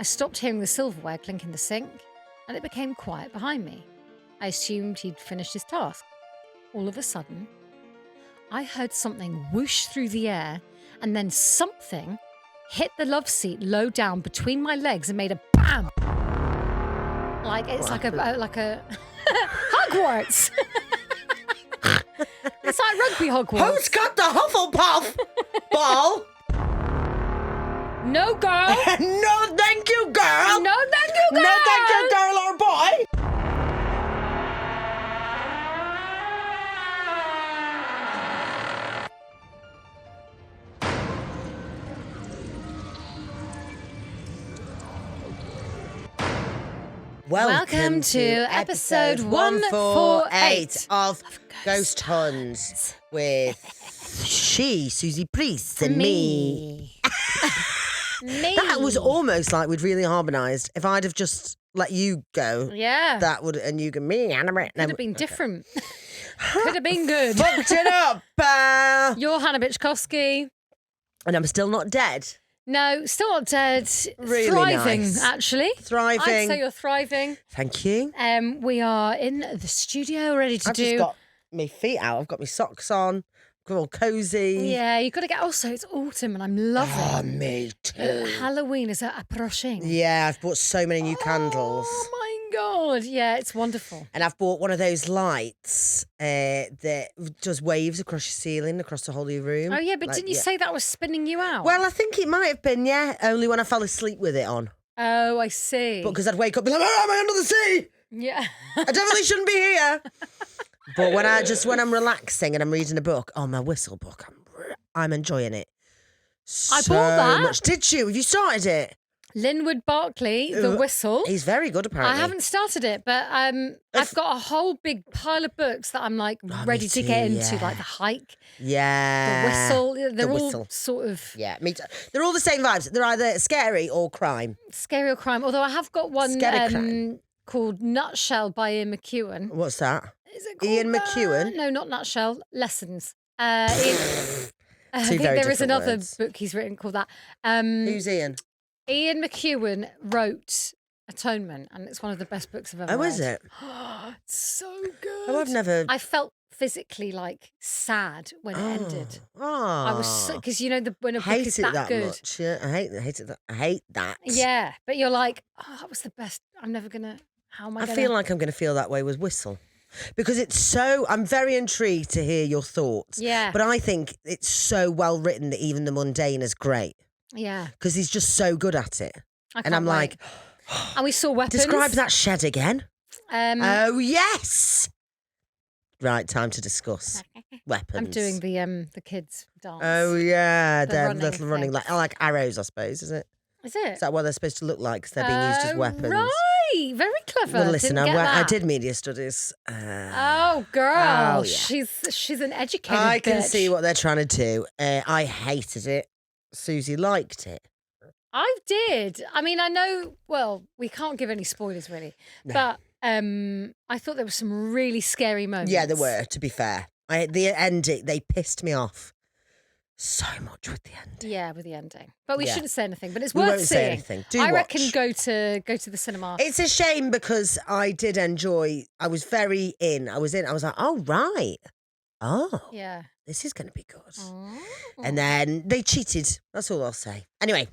I stopped hearing the silverware clink in the sink, and it became quiet behind me. I assumed he'd finished his task. All of a sudden, I heard something whoosh through the air, and then something hit the love seat low down between my legs and made a bam. Like it's like a Hogwarts. It's like rugby Hogwarts. Who's got the Hufflepuff ball? No, girl. No, thank you, girl. No, thank you, girl. No, thank you, girl or boy. Welcome to episode 148 of Ghost Huns with she, Susie Priest, and me. Me. That was almost like we'd really harmonised. If I'd have just let you go, Yeah. that would, and you go me, Hannah. Could have been different. Could have been good. Fucked it up. You're Hannah Bitchkowski. And I'm still not dead. No, still not dead. Really thriving, nice. actually. Thriving. I'd say you're thriving. Thank you. We are in the studio ready to I've just got my feet out. I've got my socks on. I'm all cosy. Yeah, you've got to get... Also, it's autumn and I'm loving it. Oh, me too. Halloween is approaching. Yeah, I've bought so many new candles. Oh, my God. Yeah, it's wonderful. And I've bought one of those lights that does waves across your ceiling, across the whole of your room. Oh, yeah, but didn't you say that was spinning you out? Well, I think it might have been, yeah. Only when I fell asleep with it on. Oh, I see. Because I'd wake up and be like, where am I under the sea? Yeah. I definitely shouldn't be here. But when I'm relaxing and I'm reading a book, my whistle book, I'm enjoying it. I bought that. Much. Did you? Have you started it? Linwood Barclay, The Whistle. He's very good, apparently. I haven't started it, but I've got a whole big pile of books that I'm like ready to get into, like The Hike, yeah, The Whistle. They're all Whistle. sort of me too. They're all the same vibes. They're either scary or crime. scary or crime. Although I have got one Scary crime. called Nutshell by Ian McEwan. What's that? Is it called Ian McEwan? No, not Nutshell. Lessons. I think very there is different another words. book he's written called that. Who's Ian? Ian McEwan wrote Atonement, and it's one of the best books I've ever read. Oh, is it? It's so good. Oh, I've never. I felt physically like sad when it ended. Oh, I was because when a book hate is it that, that good. much. Yeah, I hate it. I hate that. Yeah, but you're like, that was the best. I'm never gonna. How am I? I feel like I'm going to feel that way with Whistle. Because I'm very intrigued to hear your thoughts. Yeah. But I think it's so well written that even the mundane is great. Yeah. Because he's just so good at it. And I'm like, and we saw Weapons. Describe that shed again. Oh yes. Right, time to discuss Weapons. I'm doing the kids dance. Oh yeah, The they're running little running thing. like arrows, I suppose, is it? Is it? Is that what they're supposed to look like? Because they're being used as weapons. Right, very clever. Well, listen, Didn't get I that. did media studies. Oh, girl, Oh, yeah. she's an educated I can bitch. see what they're trying to do. I hated it. Susie liked it. I did. I mean, I know. Well, we can't give any spoilers really, No. but I thought there were some really scary moments. Yeah, there were. To be fair, the ending they pissed me off so much with the ending. Yeah, with the ending. But we Yeah. shouldn't say anything. But it's We worth won't seeing. say anything. Do I watch. reckon go to the cinema. It's a shame because I did enjoy. I was very in. I was like, oh right, oh Yeah. this is going to be good. Oh. And then they cheated. That's all I'll say. Anyway,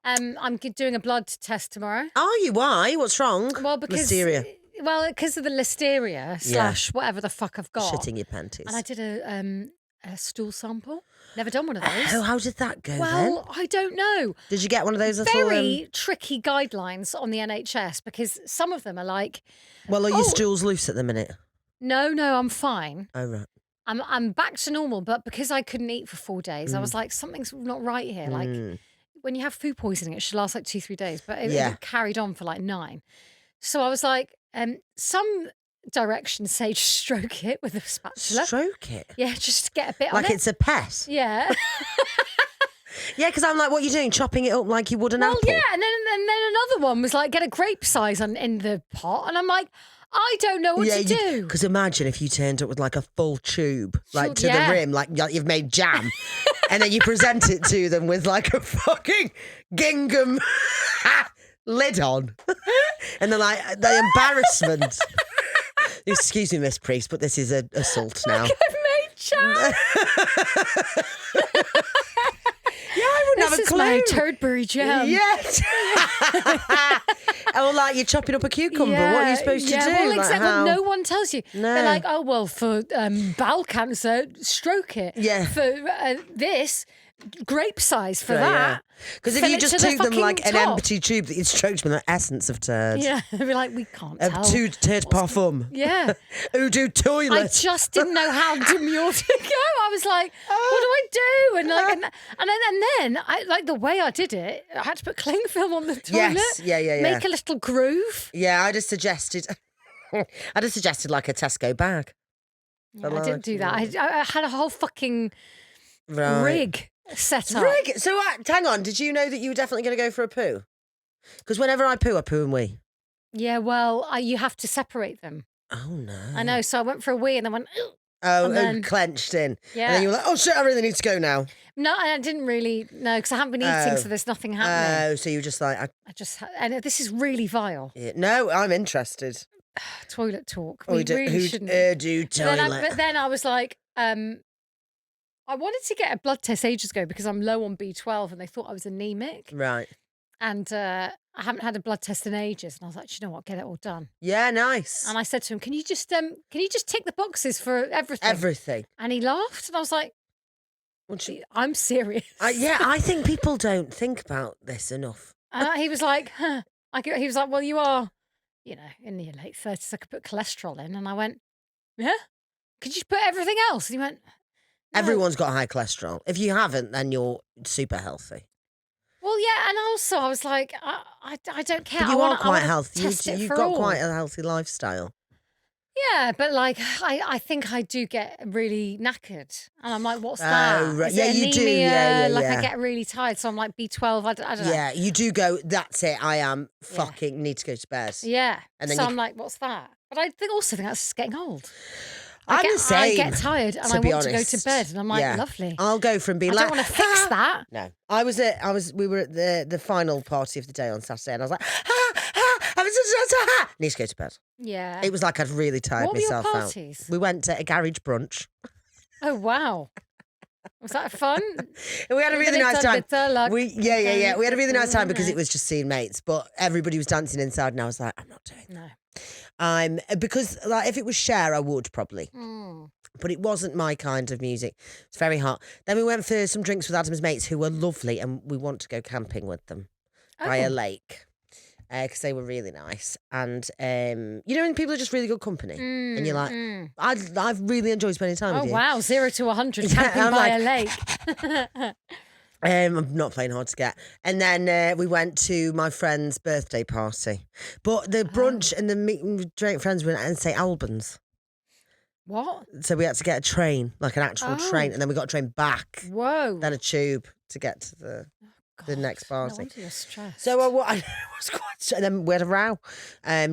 I'm doing a blood test tomorrow. are you? Why? What's wrong? Well, because Listeria. Well, because of the listeria / whatever the fuck I've got. Shitting your panties. And I did a stool sample. Never done one of those. Oh, how did that go well, then? I don't know. Did you get one of those little? Very tricky guidelines on the NHS because some of them are like, Well, are your stools loose at the minute? no, I'm fine. Oh right. I'm back to normal, but because I couldn't eat for 4 days, I was like, something's not right here. Like when you have food poisoning, it should last like 2-3 days, but it carried on for like 9. So I was like, some directions say just stroke it with a spatula. Stroke it. Yeah, just get a bit on Like it. it's a pet. Yeah. Yeah, because I'm like, what are you doing? Chopping it up like you would an Well, apple? yeah, and then another one was like, get a grape size in the pot, and I'm like, I don't know what to do. Because imagine if you turned up with like a full tube, like to yeah. the rim, like you've made jam, and then you present it to them with like a fucking gingham lid on. And they're like, the embarrassment. Excuse me, Miss Priest, but this is an assault now. Like I've made chow. I wouldn't have a clue. This is my Turdberry jam. Yes. Oh, like you're chopping up a cucumber. What are you supposed to do? Well, Like, except how? no one tells you. No. They're like, oh, well, for bowel cancer, stroke it. Yeah. For this, grape size for Yeah, that. Because if Fill you it just to the tube them like fucking an top. empty tube that you stroked with the essence of turd. Yeah, they'd be like, we can't tell. Of turd parfum. Yeah. Who do toilet? I just didn't know how demure to go. I was like, what do I do? And like, and then I like the way I did it. I had to put cling film on the toilet. Yes, yeah. Make a little groove. Yeah, I just suggested like a Tesco bag. Yeah, I didn't do that. I had a whole fucking Right. rig set up. Rig. So hang on. Did you know that you were definitely going to go for a poo? Because whenever I poo and wee. Yeah, well, you have to separate them. Oh no. I know. So I went for a wee and then went, "Ugh." Oh, And then- clenched in. Yeah. And then you were like, oh shit, I really need to go now. No, I didn't really. No, because I haven't been eating, Oh. so there's nothing happening. Oh, so you were just like, And this is really vile. no, I'm interested. Toilet talk. Oh, We really shouldn't. Do But then toilet. but then I was like, I wanted to get a blood test ages ago because I'm low on B12 and they thought I was anemic. Right. And I haven't had a blood test in ages. And I was like, you know what, get it all done. Yeah, nice. And I said to him, can you just tick the boxes for everything? Everything. And he laughed. And I was like, I'm serious. Yeah, I think people don't think about this enough. And he was like, huh. He was like, well, you are, in your late 30s. I could put cholesterol in. And I went, yeah? Could you put everything else? And he went, no. Everyone's got high cholesterol. If you haven't, then you're super healthy. Well, yeah, and also I was like, I don't care. But you are quite healthy. Test You've for got all. quite a healthy lifestyle. Yeah, but like I think I do get really knackered, and I'm like, what's that? Right. Is Yeah, it you do. anemia? Yeah, Like yeah. I get really tired, so I'm like B12. I don't know. Yeah, you do go, that's it, I am fucking need to go to bed. Yeah. And then so you- I'm like, what's that? But I also think that's just getting old. I'm the same. I get tired and I be want to go to honest. bed, and I'm like, Yeah. lovely. I'll go from being I like, don't want to fix that. No, we were at the final party of the day on Saturday, and I was like, need to go to bed. Yeah. It was like I'd really tired What were your myself out. parties? We went to a garage brunch. Oh wow. Was that fun? And we had a really nice time. We had a really nice time because Okay. it was just seeing mates, but everybody was dancing inside, and I was like, I'm not doing that. No. Because like if it was Cher, I would probably. Mm. But it wasn't my kind of music. It's very hot. Then we went for some drinks with Adam's mates who were lovely, and we want to go camping with them by a lake because they were really nice. And when people are just really good company, and you're like, I've really enjoyed spending time with you. Wow, 0 to 100 Yeah, camping I'm by like- a lake. I'm not playing hard to get. And then we went to my friend's birthday party. But the brunch and the meet and drink friends were in St Albans. What? So we had to get a train, like an actual train, and then we got a train back, Whoa. then a tube to get to the next No party. wonder you're stressed. So I was quite, and then we had a row,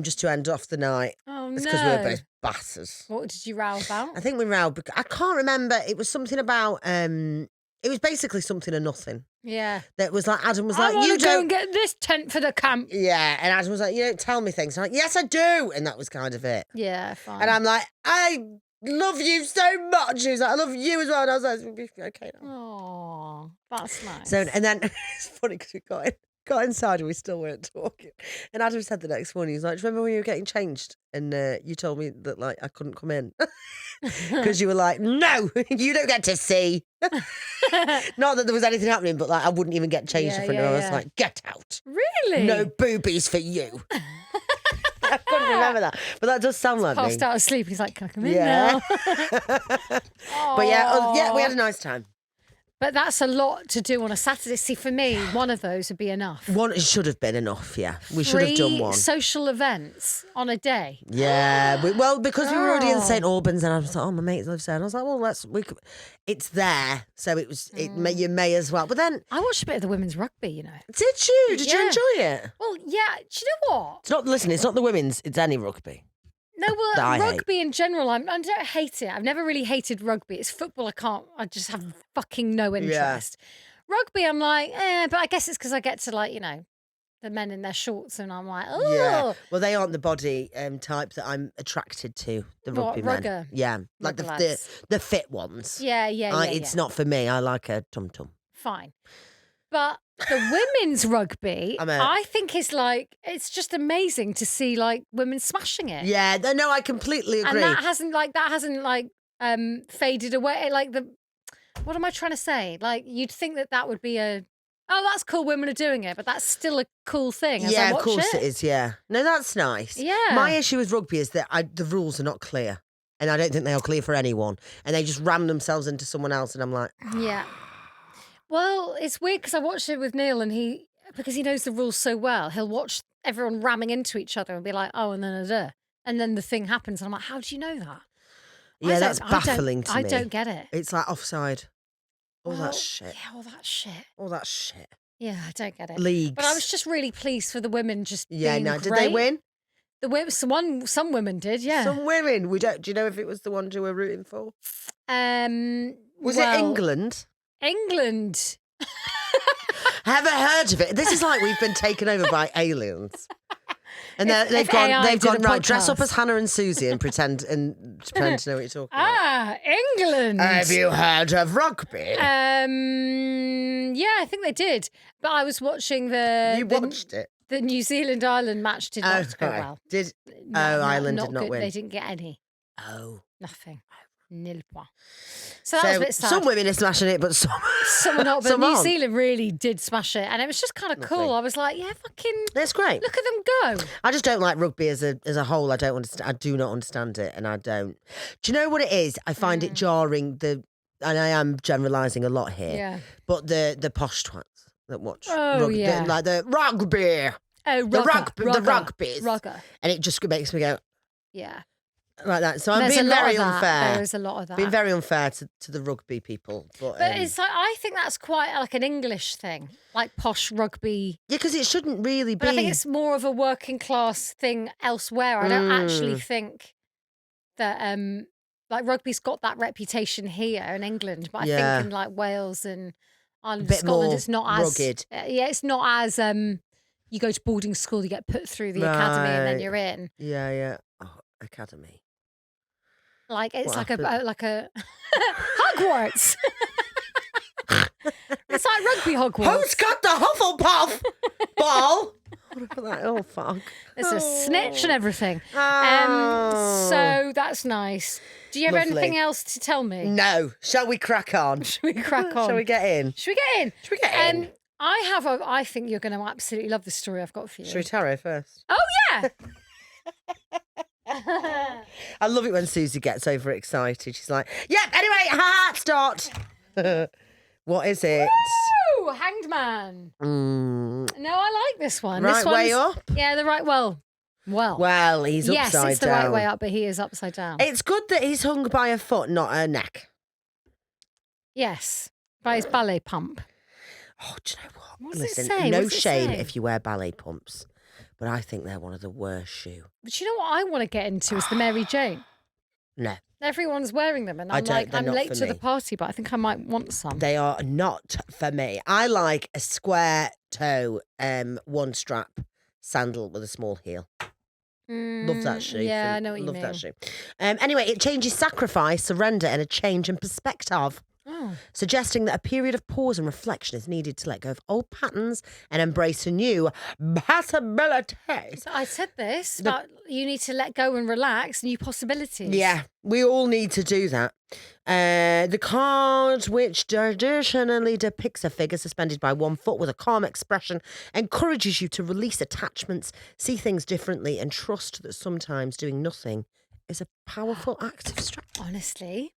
just to end off the night. oh It's no. because we were both battered. What did you row about? I think we rowed. I can't remember. It was something about. It was basically something or nothing. Yeah. That was like Adam was I like, want you to go don't. and get this tent for the camp. Yeah, and Adam was like, you don't tell me things. I'm like, yes, I do, and that was kind of it. Yeah, fine. And I'm like, I love you so much. He was like, I love you as well. And I was like, okay. Now. Oh, that's nice. So, and then it's funny because we got inside and we still weren't talking. And Adam said the next morning, he's like, do you remember when you were getting changed? And you told me that like I couldn't come in because you were like, no, you don't get to see. Not that there was anything happening, but like I wouldn't even get changed in front of him. I was like, get out. Really? No boobies for you. I couldn't remember that. But that does sound like me. Passed out asleep. He's like, can I come in Yeah. now? But yeah, we had a nice time. But that's a lot to do on a Saturday. See, for me, one of those would be enough. One should have been enough, yeah. We should have done 3 one. social events on a day. Yeah, because we were already in Oh. St Albans, and I was like, "Oh, my mate lives there," and I was like, "Well, it's there, so it was. You may as well." But then, I watched a bit of the women's rugby, you know. did you? Did you Yeah. enjoy it? Well, yeah. Do you know what? It's not. Listen, it's not the women's. It's any rugby. No, well, That I hate. rugby in general, I don't hate it. I've never really hated rugby. It's football. I just have fucking no interest. Rugby, I'm like, but I guess it's because I get to the the men in their shorts, and I'm like, Yeah. oh, Well, they aren't the body type that I'm attracted to. The rugby men. rugger? Yeah, like Rugger the lads. the fit ones. Yeah. It's not for me. I like a tum tum. Fine. But the women's rugby, I think is like, it's just amazing to see like women smashing it. Yeah, no, I completely agree. And that hasn't faded away. Like what am I trying to say? Like you'd think that would be that's cool, women are doing it, but that's still a cool thing. Yeah, of course it is, yeah. No, that's nice. Yeah. My issue with rugby is that the rules are not clear. And I don't think they are clear for anyone. And they just ram themselves into someone else and I'm like... Yeah. Well, it's weird because I watched it with Neil and because he knows the rules so well, he'll watch everyone ramming into each other and be like, oh, and then the thing happens. And I'm like, how do you know that? Yeah, that's baffling to me. I don't get it. It's like offside. All that shit. Yeah, all that shit. All that shit. Yeah, I don't get it. Leagues. But I was just really pleased for the women just being great. Did they win? Some women did, yeah. Some women. Do you know if it was the ones you were rooting for? Was it England? England. Haven't heard of it. This is like we've been taken over by aliens. And they've gone right, dress up as Hannah and Susie and pretend to know what you're talking about. England. Have you heard of rugby? Yeah, I think they did. But I was watching You watched it? The New Zealand-Ireland match did not go well. Ireland did not good. win? They didn't get any. Oh. Nothing. Nil point. So that was a bit sad. Some women are smashing it, but some are not. But New Zealand really did smash it, and it was just kind of cool. I was like, yeah, fucking, that's great. Look at them go. I just don't like rugby as a whole. I don't understand. I do not understand it, and I don't. Do you know what it is? I find it jarring. And I am generalising a lot here. Yeah. But the posh twats that watch rugby, like the rugby. Oh, the rugbies. Rugger. And it just makes me go. Yeah. Like that. So I'm being very unfair. There is a lot of that. Being very unfair to the rugby people. But it's like, I think that's quite like an English thing, like posh rugby. Yeah, because it shouldn't really be. But I think it's more of a working class thing elsewhere. I don't actually think that like rugby's got that reputation here in England, but I think in like Wales and Ireland, Scotland, it's not as rugged. It's not as you go to boarding school, you get put through the academy, and then you're in. Yeah. Oh, academy. Like it's like a Hogwarts. It's like rugby Hogwarts. Who's got the Hufflepuff ball? Oh fuck! There's a snitch and everything. So that's nice. Do you have anything else to tell me? No. Shall we crack on? Should we crack on? Shall we get in? I think you're going to absolutely love the story I've got for you. Should we tarot first? Oh yeah. I love it when Susie gets overexcited. She's like, yep, anyway, start. What is it? Woo! Hanged Man. No, I like this one. Right this way up? Yeah, the right, well, he's upside down. Yes, it's the right way up, but he is upside down. It's good that he's hung by a foot, not a neck. Yes, by his ballet pump. Oh, do you know what? What does Listen, it say? no shame if you wear ballet pumps, but I think they're one of the worst shoes. But you know what I want to get into is the Mary Jane. No. Everyone's wearing them, and I'm late to the party, but I think I might want some. They are not for me. I like a square toe, one strap sandal with a small heel. Love that shoe. Yeah, I know what you mean. Love that shoe. Anyway, it changes sacrifice, surrender, and a change in perspective. Suggesting that a period of pause and reflection is needed to let go of old patterns and embrace a new possibilities. So I said this, but you need to let go and relax, new possibilities. Yeah, we all need to do that. The card, which traditionally depicts a figure suspended by one foot with a calm expression, encourages you to release attachments, see things differently, and trust that sometimes doing nothing is a powerful act of strength. Honestly.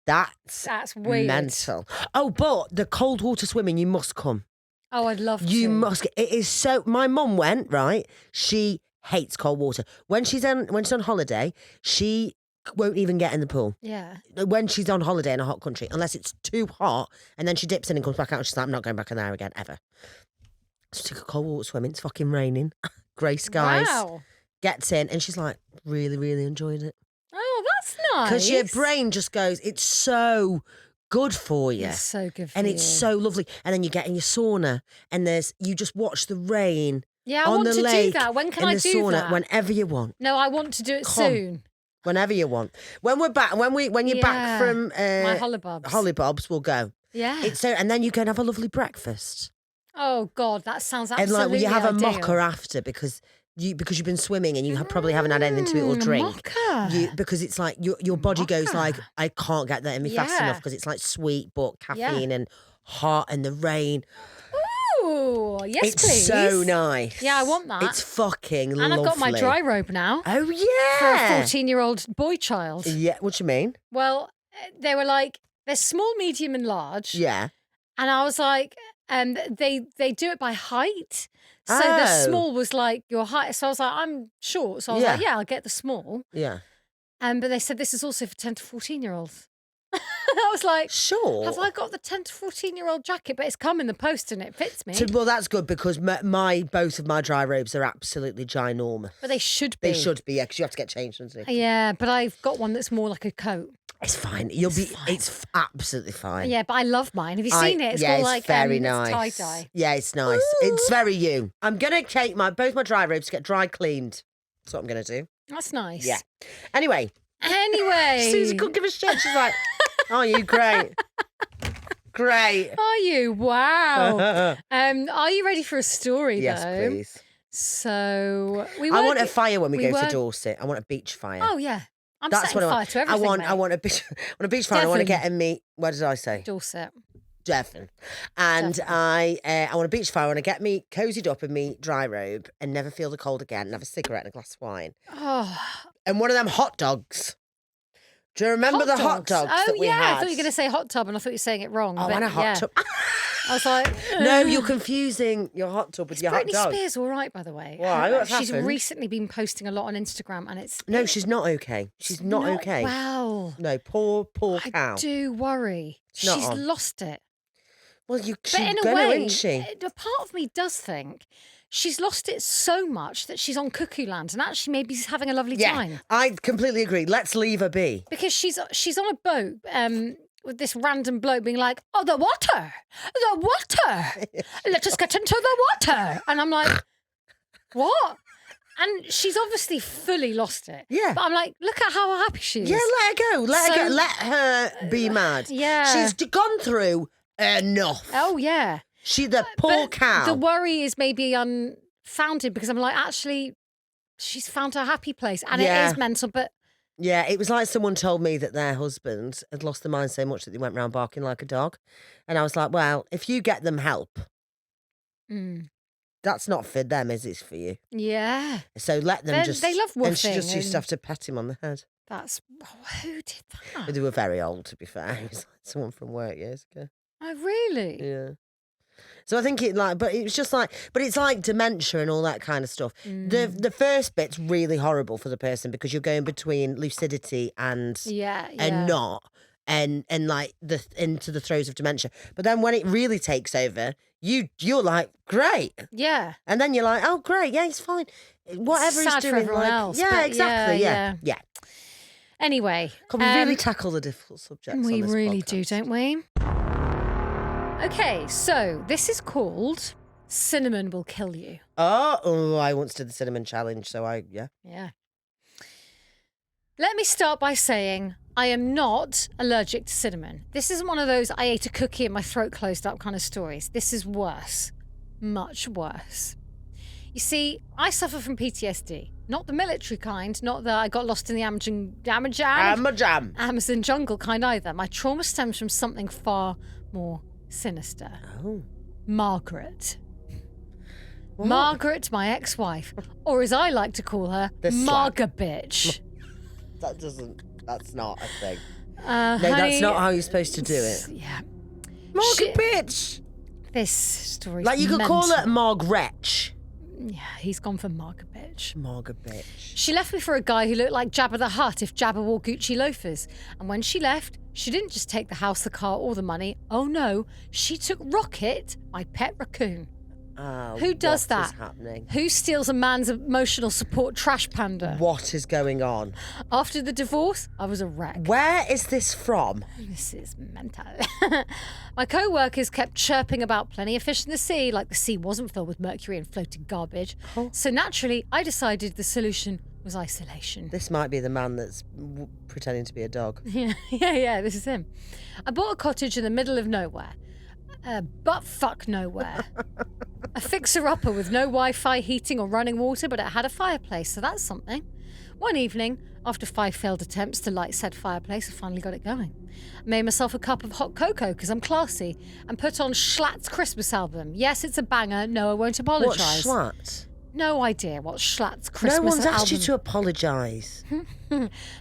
That's weird. Mental. Oh, but the cold water swimming, you must come. Oh, I'd love to. You must. It is so. My mum went, right? She hates cold water. When she's on holiday, she won't even get in the pool. Yeah. When she's on holiday in a hot country, unless it's too hot, and then she dips in and comes back out, and she's like, I'm not going back in there again, ever. So she took a cold water swimming. It's fucking raining. Grey skies. Wow. Gets in, and she's like, really, really enjoyed it. Oh, that's nice. Because your brain just goes, it's so good for you. It's so good for and you. And it's so lovely. And then you get in your sauna and you just watch the rain Yeah, I on want the to do lake, that. When can in I the do sauna, that? whenever you want. No, I want to do it Come. soon. Whenever you want. When we're back, when you're back from my hollybobs. Hollybobs, we'll go. Yeah. It's so, and then you can have a lovely breakfast. Oh God, that sounds And absolutely like, will you have ideal. a mocha after because you've been swimming and you probably haven't had anything to eat or drink. Mocha. Because it's like your body goes Mocha. like, I can't get that in me fast Yeah. enough because it's like sweet but caffeine and hot and the rain. Ooh, yes, It's please. so nice. Yeah, I want that. It's fucking lovely. And I've got my dry robe now. Oh For yeah. a 14-year-old boy child. Yeah. What you mean? Well, they were like, they're small, medium, and large. Yeah. And I was like, they do it by height. So the Oh. small was like your height. So I was like, I'm short. So I was like, yeah, I'll get the small. Yeah. But they said this is also for 10 to 14-year-olds. I was like, Sure. have I got the 10 to 14-year-old jacket? But it's come in the post and it fits me. Well, that's good because both of my dry robes are absolutely ginormous. But they should be. They should be, yeah, because you have to get changed underneath. Yeah, but I've got one that's more like a coat. It's fine. It's absolutely fine. Yeah, but I love mine. Have you seen it? It's yeah, got it's like very it's nice. tie-dye. Yeah, it's nice. It's very you. I'm gonna take both my dry robes to get dry cleaned. That's what I'm gonna do. That's nice. Yeah. Anyway, Susie couldn't give a shit. She's like, "Oh, you great, great." Are you? Wow. Are you ready for a story? Yes, though? please. So I want a fire when we go to Dorset. I want a beach fire. Oh yeah, I'm That's setting what fire to everything. I want a beach fire. I want to Devon. get a meat. What did I say? Dorset. Devon. And I want a beach fire. I want to get me cozied up in me dry robe and never feel the cold again and have a cigarette and a glass of wine. Oh, And one of them hot dogs. Do you remember the hot dogs that we had? I thought you were going to say hot tub and I thought you were saying it wrong. Oh, but and a hot tub. I was like, No, you're confusing your hot tub with your hot Britney dog. Spears all right, by the way. Why? What's She's happened? recently been posting a lot on Instagram and it's... No, she's not okay. She's not okay. Well. No, poor cow. I do worry. not She's on. lost it. Well, But in a gonna, way, isn't she? a part of me does think she's lost it so much that she's on cuckoo land and actually maybe she's having a lovely time. I completely agree. Let's leave her be. Because she's on a boat with this random bloke being like, oh, the water. Let us get into the water. And I'm like, what? And she's obviously fully lost it. Yeah. But I'm like, look at how happy she is. Yeah, let her go. Let her be mad. Yeah. She's gone through enough. Oh, yeah. The poor But cow. The worry is maybe unfounded because I'm like, actually, she's found her happy place. And it is mental, but... Yeah, it was like someone told me that their husband had lost their mind so much that they went round barking like a dog. And I was like, well, if you get them help, that's not for them, is it? For you. Yeah. So let them They love woofing. And she just used to have to pat him on the head. That's... who did that? But they were very old, to be fair. It was like someone from work years ago. Oh, really? Yeah. So I think but it was just like, but it's like dementia and all that kind of stuff. The first bit's really horrible for the person because you're going between lucidity and not, and like into the throes of dementia. But then when it really takes over, you're like, great, yeah, and then you're like, oh great, yeah, he's fine, whatever sad he's doing, for everyone like, else, yeah, but exactly, yeah. Anyway, Can we really tackle the difficult subjects? We on this really podcast? do, don't we? Okay, so this is called Cinnamon Will Kill You. Oh, I once did the cinnamon challenge, so Yeah. Let me start by saying I am not allergic to cinnamon. This isn't one of those I ate a cookie and my throat closed up kind of stories. This is worse. Much worse. You see, I suffer from PTSD. Not the military kind, not that I got lost in the Amazon jungle kind either. My trauma stems from something far more sinister. Oh. Margaret. What? Margaret, my ex-wife, or as I like to call her, Marga bitch. That's not a thing. No, that's not how you're supposed to do it. Yeah. Margaret bitch. This story. Like you could call it Margaret. Yeah, he's gone for Marga bitch. Margaret bitch. She left me for a guy who looked like Jabba the Hutt if Jabba wore Gucci loafers. And when she left, she didn't just take the house, the car, or the money. Oh no, she took Rocket, my pet raccoon. Who does what is that? happening? Who steals a man's emotional support trash panda? What is going on? After the divorce, I was a wreck. Where is this from? This is mental. My co-workers kept chirping about plenty of fish in the sea, like the sea wasn't filled with mercury and floating garbage. Oh. So naturally, I decided the solution was isolation. This might be the man that's pretending to be a dog. Yeah, this is him. I bought a cottage in the middle of nowhere. But fuck nowhere. A fixer-upper with no Wi-Fi, heating or running water, but it had a fireplace, so that's something. One evening, after 5 failed attempts to light said fireplace, I finally got it going. I made myself a cup of hot cocoa because I'm classy and put on Schlatt's Christmas album. Yes, it's a banger. No, I won't apologise. What's Schlatt? No idea what Schlatt's Christmas album... No one's asked you to apologise.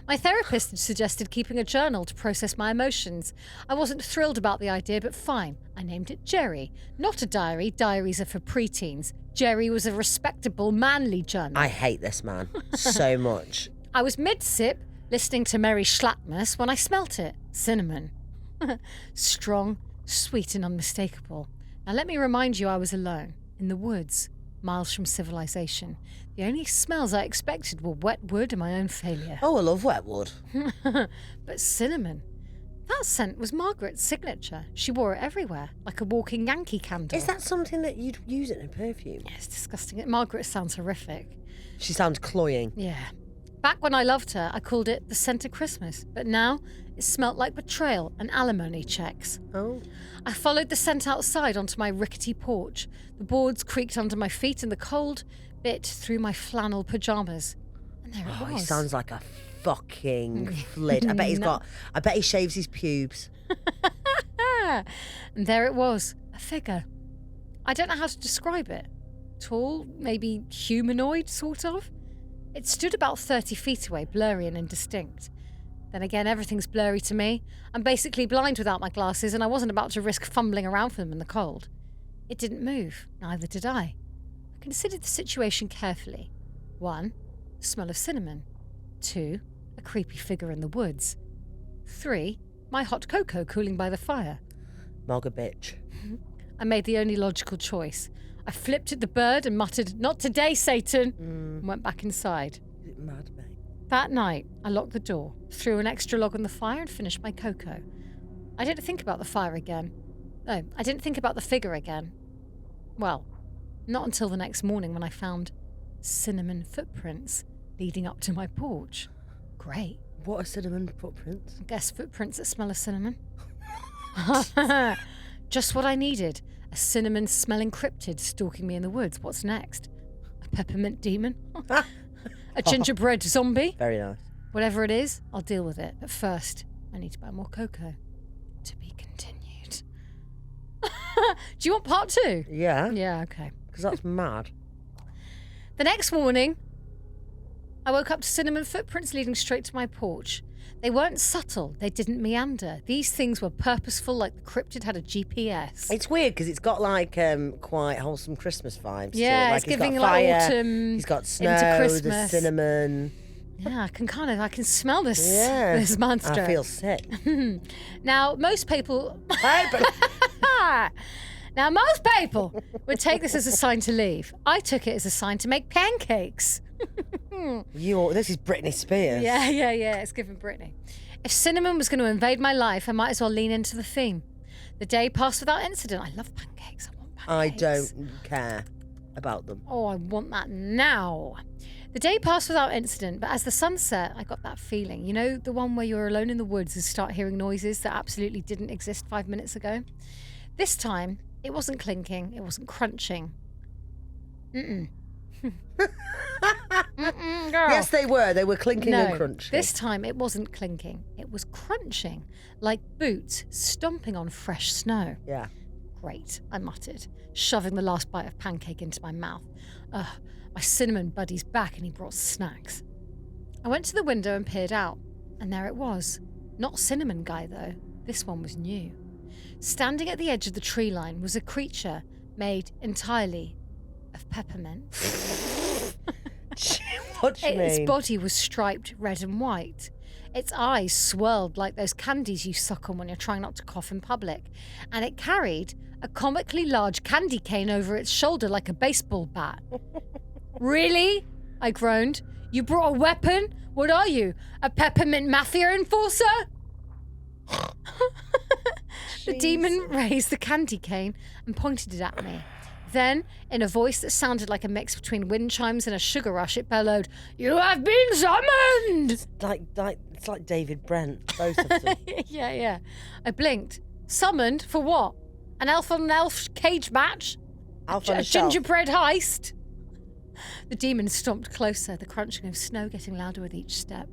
My therapist had suggested keeping a journal to process my emotions. I wasn't thrilled about the idea, but fine. I named it Jerry. Not a diary. Diaries are for preteens. Jerry was a respectable, manly journal. I hate this man so much. I was mid-sip, listening to Mary Schlattmas, when I smelt it. Cinnamon. Strong, sweet and unmistakable. Now let me remind you I was alone, in the woods, miles from civilization. The only smells I expected were wet wood and my own failure. Oh, I love wet wood. But cinnamon. That scent was Margaret's signature. She wore it everywhere, like a walking Yankee candle. Is that something that you'd use in a perfume? Yeah, it's disgusting. Margaret sounds horrific. She sounds cloying. Yeah. Back when I loved her, I called it the scent of Christmas. But now, it smelt like betrayal and alimony checks. Oh. I followed the scent outside onto my rickety porch. The boards creaked under my feet and the cold bit through my flannel pyjamas. And there it was. He sounds like a fucking flid. I bet he shaves his pubes. And there it was, a figure. I don't know how to describe it. Tall, maybe humanoid, sort of. It stood about 30 feet away, blurry and indistinct. Then again, everything's blurry to me. I'm basically blind without my glasses, and I wasn't about to risk fumbling around for them in the cold. It didn't move, neither did I. I considered the situation carefully. 1, the smell of cinnamon. 2, a creepy figure in the woods. 3, my hot cocoa cooling by the fire. Mog a bitch. I made the only logical choice. I flipped at the bird and muttered, "Not today, Satan," and went back inside. Is it mad, mate? That night, I locked the door, threw an extra log on the fire and finished my cocoa. I didn't think about the fire again. No, I didn't think about the figure again. Well, not until the next morning when I found cinnamon footprints leading up to my porch. Great. What are cinnamon footprints? I guess footprints that smell of cinnamon. Just what I needed. A cinnamon-smelling cryptid stalking me in the woods. What's next? A peppermint demon? A gingerbread zombie? Very nice. Whatever it is, I'll deal with it. But first, I need to buy more cocoa. To be continued. Do you want part 2? Yeah. Yeah, okay. Because that's mad. The next morning, I woke up to cinnamon footprints leading straight to my porch. They weren't subtle. They didn't meander. These things were purposeful, like the cryptid had a GPS. It's weird because it's got like quite wholesome Christmas vibes. Yeah, to it. Like, it's giving got like fire, autumn He's got snow, into the Christmas. cinnamon. Yeah, I can smell this monster. I feel sick. Now, most people would take this as a sign to leave. I took it as a sign to make pancakes. This is Britney Spears. Yeah, it's given Britney. If cinnamon was going to invade my life, I might as well lean into the theme. The day passed without incident. I love pancakes. I want pancakes. I don't care about them. Oh, I want that now. The day passed without incident, but as the sun set, I got that feeling. You know, the one where you're alone in the woods and start hearing noises that absolutely didn't exist 5 minutes ago? This time, it wasn't clinking, it wasn't crunching. Girl. Yes, they were. They were clinking and crunching. This time it wasn't clinking. It was crunching, like boots stomping on fresh snow. Yeah. Great, I muttered, shoving the last bite of pancake into my mouth. My cinnamon buddy's back and he brought snacks. I went to the window and peered out, and there it was. Not Cinnamon Guy, though. This one was new. Standing at the edge of the tree line was a creature made entirely of peppermint. What do you mean? Its body was striped red and white. Its eyes swirled like those candies you suck on when you're trying not to cough in public, and it carried a comically large candy cane over its shoulder like a baseball bat. Really? I groaned. You brought a weapon? What are you, a peppermint mafia enforcer? The demon raised the candy cane and pointed it at me. Then, in a voice that sounded like a mix between wind chimes and a sugar rush, it bellowed, "You have been summoned!" It's like David Brent, both of them. Yeah. I blinked. Summoned? For what? An elf on an elf cage match? A gingerbread heist? The demon stomped closer, the crunching of snow getting louder with each step.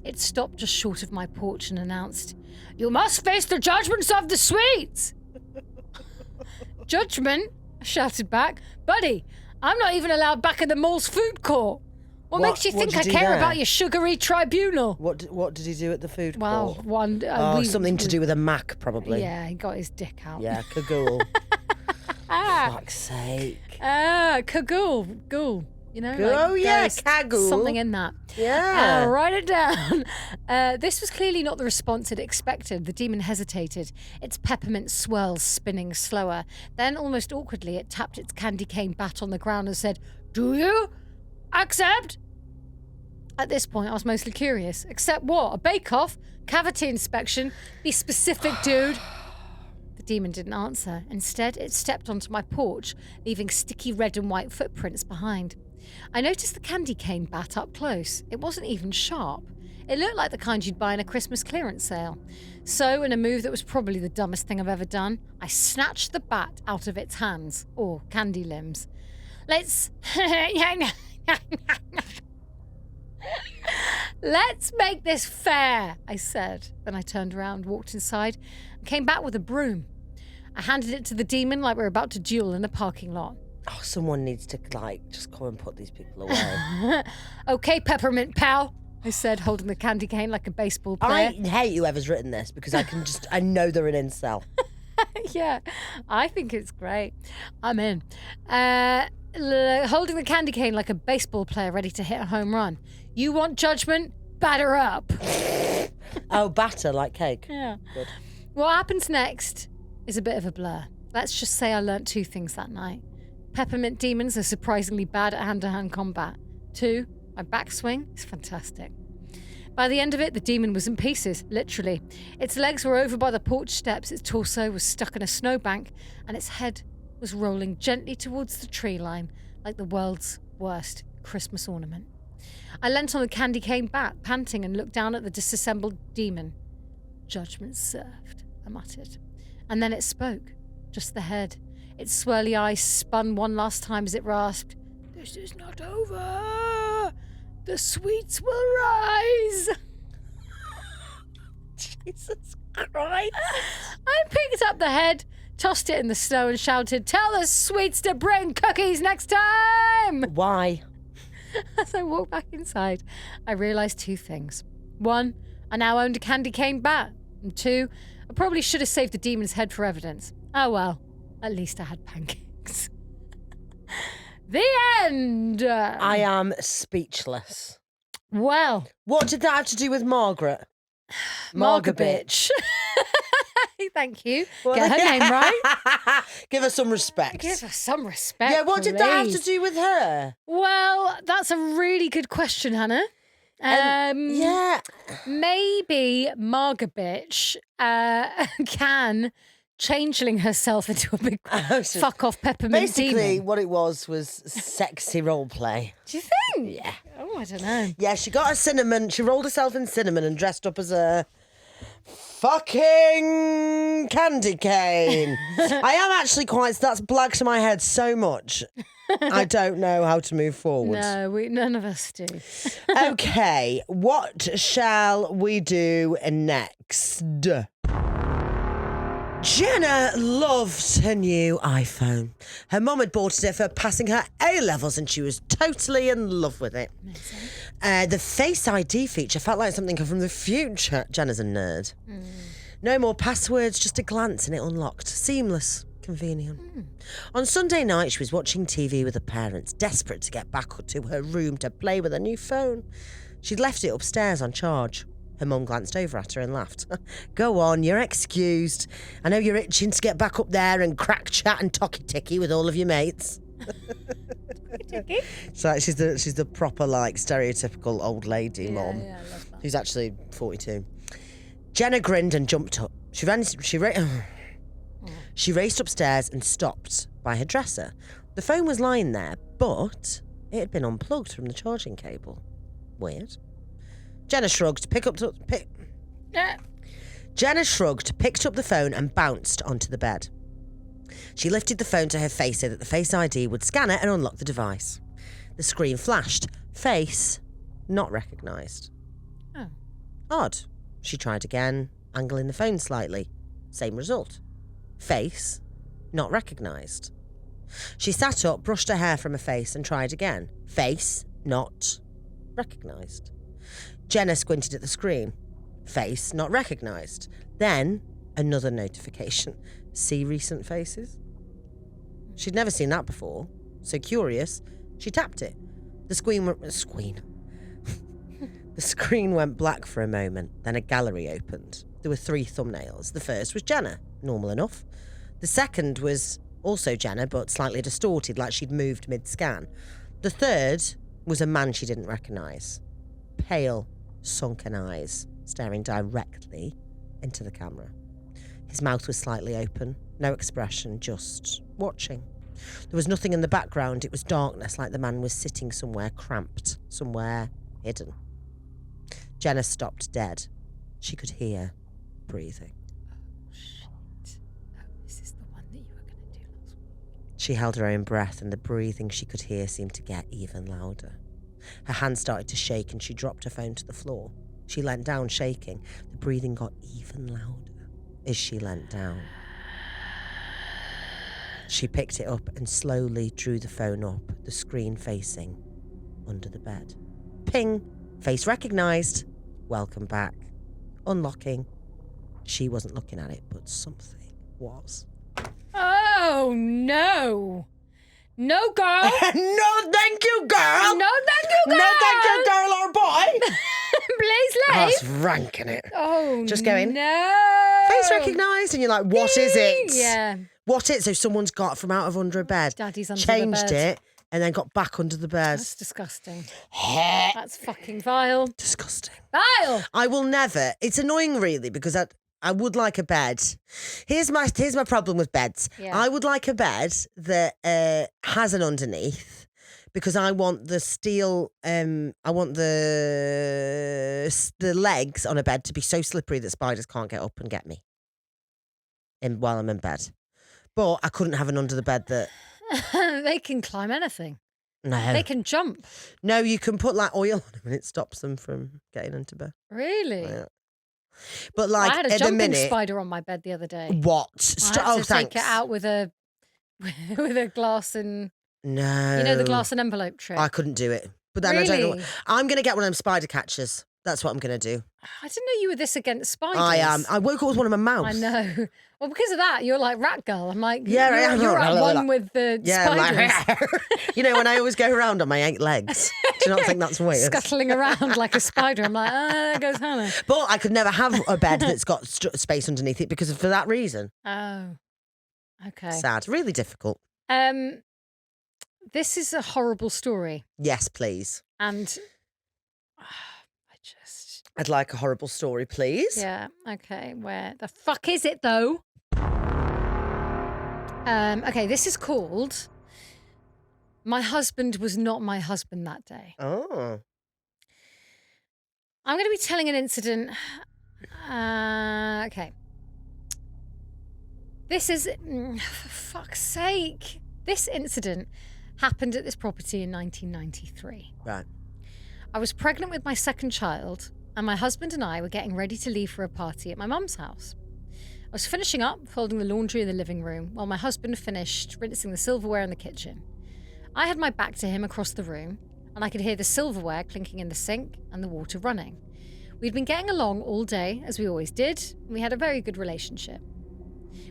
It stopped just short of my porch and announced, "You must face the judgments of the sweets!" Judgment? I shouted back. "Buddy, I'm not even allowed back in the mall's food court. What makes you think I care about your sugary tribunal?" What did he do at the food court? Something to do with a Mac, probably. Yeah, he got his dick out. Yeah, cagoule. Fuck's sake. Cagoule. Ghoul. You know? Cagoule. Something in that. Yeah. Write it down. This was clearly not the response it expected. The demon hesitated, its peppermint swirls spinning slower. Then, almost awkwardly, it tapped its candy cane bat on the ground and said, "Do you accept?" At this point, I was mostly curious. Accept what? A bake-off? Cavity inspection? Be specific, dude. The demon didn't answer. Instead, it stepped onto my porch, leaving sticky red and white footprints behind. I noticed the candy cane bat up close. It wasn't even sharp. It looked like the kind you'd buy in a Christmas clearance sale. So, in a move that was probably the dumbest thing I've ever done, I snatched the bat out of its hands, or candy limbs. Let's make this fair, I said. Then I turned around, walked inside, and came back with a broom. I handed it to the demon like we were about to duel in a parking lot. Oh, someone needs to, just come and put these people away. Okay, peppermint pal, I said, holding the candy cane like a baseball player. I hate whoever's written this because I know they're an incel. Yeah, I think it's great. I'm in. Holding the candy cane like a baseball player ready to hit a home run. You want judgment? Batter up. Oh, batter like cake. Yeah. Good. What happens next is a bit of a blur. Let's just say I learnt 2 things that night. Peppermint demons are surprisingly bad at hand-to-hand combat. 2, my backswing is fantastic. By the end of it, the demon was in pieces, literally. Its legs were over by the porch steps, its torso was stuck in a snowbank, and its head was rolling gently towards the tree line like the world's worst Christmas ornament. I leant on the candy cane bat, panting, and looked down at the disassembled demon. "Judgment served," I muttered. And then it spoke, just the head. Its swirly eyes spun one last time as it rasped, "This is not over. The sweets will rise." Jesus Christ. I picked up the head, tossed it in the snow and shouted, "Tell the sweets to bring cookies next time!" Why? As I walked back inside, I realised 2 things. 1, I now owned a candy cane bat. And 2, I probably should have saved the demon's head for evidence. Oh well, at least I had pancakes. The end! I am speechless. Well. What did that have to do with Margaret? Marga bitch. Thank you. Get her name right. Give her some respect. Give her some respect. Yeah, what did that have to do with her? Well, that's a really good question, Hannah. Yeah. Maybe Marga bitch can changeling herself into a big fuck off peppermint demon. Basically, what it was sexy role play. Do you think? Yeah. Oh, I don't know. Yeah, she got a cinnamon. She rolled herself in cinnamon and dressed up as a fucking candy cane. I am actually that's black to my head so much. I don't know how to move forward. No, none of us do. Okay, what shall we do next? Jenna loves her new iPhone. Her mum had bought it for passing her A-levels and she was totally in love with it. The Face ID feature felt like something from the future. Jenna's a nerd. No more passwords, just a glance and it unlocked. Seamless, convenient. On Sunday night, she was watching TV with her parents, desperate to get back to her room to play with her new phone. She'd left it upstairs on charge. Her mum glanced over at her and laughed. Go on, you're excused. I know you're itching to get back up there and crack chat and talkie-ticky with all of your mates. So she's the proper, like, stereotypical old lady mum, Yeah, I love that. who's actually 42. Jenna grinned and jumped up. She raced upstairs and stopped by her dresser. The phone was lying there, but it had been unplugged from the charging cable. Weird. Jenna shrugged, picked up the phone and bounced onto the bed. She lifted the phone to her face so that the Face ID would scan it and unlock the device. The screen flashed. Face not recognised. Oh. Odd. She tried again, angling the phone slightly. Same result. Face not recognised. She sat up, brushed her hair from her face and tried again. Face not recognised. Jenna squinted at the screen. Face not recognised. Then another notification. See recent faces? She'd never seen that before. So curious, she tapped it. The screen went black for a moment, then a gallery opened. There were 3 thumbnails. The first was Jenna, normal enough. The second was also Jenna, but slightly distorted, like she'd moved mid-scan. The third was a man she didn't recognise. Pale, sunken eyes, staring directly into the camera. His mouth was slightly open, no expression, just watching. There was nothing in the background. It was darkness, like the man was sitting somewhere cramped, somewhere hidden. Jenna stopped dead. She could hear breathing. Oh, shit. Oh, this is the one that you were going to do last week. She held her own breath, and the breathing she could hear seemed to get even louder. Her hand started to shake and she dropped her phone to the floor. She leant down, shaking. The breathing got even louder as she leant down. She picked it up and slowly drew the phone up, the screen facing under the bed. Ping! Face recognised. Welcome back. Unlocking. She wasn't looking at it, but something was. Oh, no. No, girl. No, thank you, girl. No, thank you, girl. No, thank you, girl or boy. Blaze Oh, life. it's ranking it. Oh, Just going, no. Face recognised, and you're like, what is it? Yeah. What it? So someone's got from out of under a bed, Daddy's under changed the bed. it, and then got back under the bed. That's disgusting. That's fucking vile. Disgusting. Vile. I will never. It's annoying, really, because I would like a bed. Here's my problem with beds. Yeah. I would like a bed that has an underneath, because I want the steel. I want the legs on a bed to be so slippery that spiders can't get up and get me. While I'm in bed, but I couldn't have an under the bed that. They can climb anything. No. They can jump. No, you can put like oil on them and it stops them from getting into bed. Really? Yeah. But like I had a at the jumping minute, spider on my bed the other day. what? I had to Thanks. take it out with a glass and No, you know the glass and envelope trick. I couldn't do it. But then I don't know. Really? I'm gonna get one of them spider catchers. That's what I'm gonna do. I didn't know you were this against spiders. I am. I woke up with one in my mouth. I know. Well, because of that, you're like rat girl. I'm like, Yeah, I am. you're at one with the spiders. Like, you know, when I always go around on my 8 legs. Do you not think that's weird? Scuttling around like a spider. I'm like, there goes Hannah. But I could never have a bed that's got space underneath it because for that reason. Oh, okay. Sad. Really difficult. This is a horrible story, Yes, please. and I'd like a horrible story, please. yeah, okay. Where the fuck is it though? Okay, this is called "My Husband Was Not My Husband That Day." Oh. I'm going to be telling an incident. Okay. This is, for fuck's sake, this incident happened at this property in 1993. Right. I was pregnant with my second child, and my husband and I were getting ready to leave for a party at my mum's house. I was finishing up, folding the laundry in the living room, while my husband finished rinsing the silverware in the kitchen. I had my back to him across the room, and I could hear the silverware clinking in the sink and the water running. We'd been getting along all day, as we always did, and we had a very good relationship.